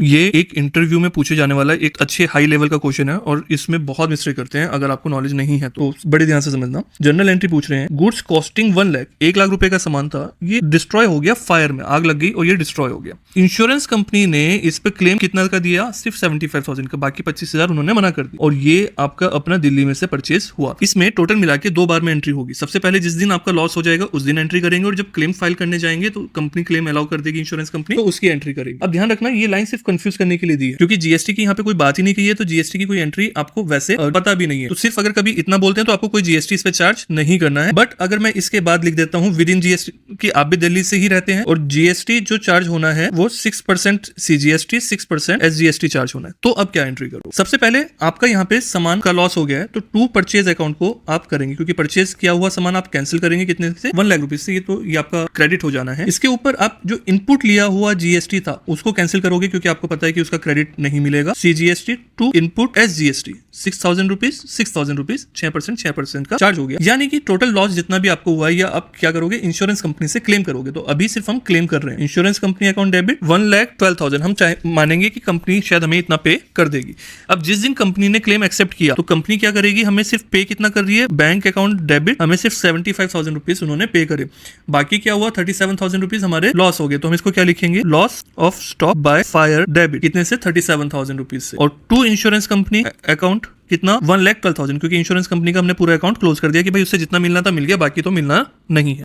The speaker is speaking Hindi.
ये एक इंटरव्यू में पूछे जाने वाला एक अच्छे हाई लेवल का क्वेश्चन है और इसमें बहुत मिस्टेक करते हैं। अगर आपको नॉलेज नहीं है तो बड़े ध्यान से समझना। जनरल एंट्री पूछ रहे हैं, गुड्स कॉस्टिंग 1 लाख, 1 लाख रुपए का सामान था, ये डिस्ट्रॉय हो गया, फायर में आग लग गई और ये डिस्ट्रॉय हो गया। इंश्योरेंस कंपनी ने इस पे क्लेम कितना का दिया? सिर्फ 75,000 का, बाकी 25,000 उन्होंने मना कर दिया और ये आपका अपना दिल्ली में से परचेज हुआ। इसमें टोटल मिला के 2 बार में एंट्री होगी। सबसे पहले जिस दिन आपका लॉस हो जाएगा उस दिन एंट्री करेंगे और जब क्लेम फाइल करने जाएंगे तो कंपनी क्लेम अलाउ कर देगी, इंश्योरेंस कंपनी, तो उसकी एंट्री करेगी। अब ध्यान रखना, ये लाइन सिर्फ कंफ्यूज करने के लिए दी है क्योंकि जीएसटी की यहाँ पे कोई बात ही नहीं की है, तो जीएसटी की कोई एंट्री आपको वैसे पता भी नहीं है। तो सिर्फ अगर कभी इतना बोलते हैं तो आपको कोई जीएसटी इस पे चार्ज नहीं करना है। बट अगर मैं इसके बाद लिख देता हूँ विद इन जीएसटी कि आप भी दिल्ली से ही रहते हैं और जीएसटी जो चार्ज होना है वो 6% सीजीएसटी, 6% एसजीएसटी चार्ज होना है, तो अब क्या एंट्री करो? सबसे पहले आपका यहाँ पे सामान का लॉस हो गया है तो टू परचेज अकाउंट को आप करेंगे क्योंकि परचेज किया हुआ सामान आप कैंसिल करेंगे कितने से? 1 लाख रुपीज से। ये तो ये आपका क्रेडिट हो जाना है। इसके ऊपर आप जो इनपुट लिया हुआ जीएसटी था उसको कैंसिल करोगे क्योंकि आपको पता है कि उसका क्रेडिट नहीं मिलेगा। CGST to input SGST 6,000 rupees, 6,000 rupees, 6% का चार्ज हो गया। यानी कि टोटल लॉस जितना भी आपको हुआ है या आप क्या करोगे? इंश्योरेंस कंपनी से क्लेम करोगे। तो अभी सिर्फ हम क्लेम कर रहे हैं। इंश्योरेंस कंपनी अकाउंट डेबिट 1,12,000, हम मानेंगे कि कंपनी शायद हमें इतना पे कर देगी। अब जिस दिन कंपनी ने क्लेम एक्सेप्ट किया तो कंपनी क्या करेगी? हमें सिर्फ पे कितना कर रही है? बैंक अकाउंट डेबिट हमें सिर्फ 75,000 रुपीज उन्होंने पे करे। बाकी क्या हुआ? 37,000 रुपीज हमारे लॉस हो गए। तो हम इसको क्या लिखेंगे? Loss of stock by fire debit कितने से? 37,000 रुपीज से। और टू इंश्योरेंस कंपनी अकाउंट कितना? 1,12,000, क्योंकि इंश्योरेंस कंपनी का हमने पूरा अकाउंट क्लोज कर दिया कि भाई उससे जितना मिलना था मिल गया, बाकी तो मिलना नहीं है।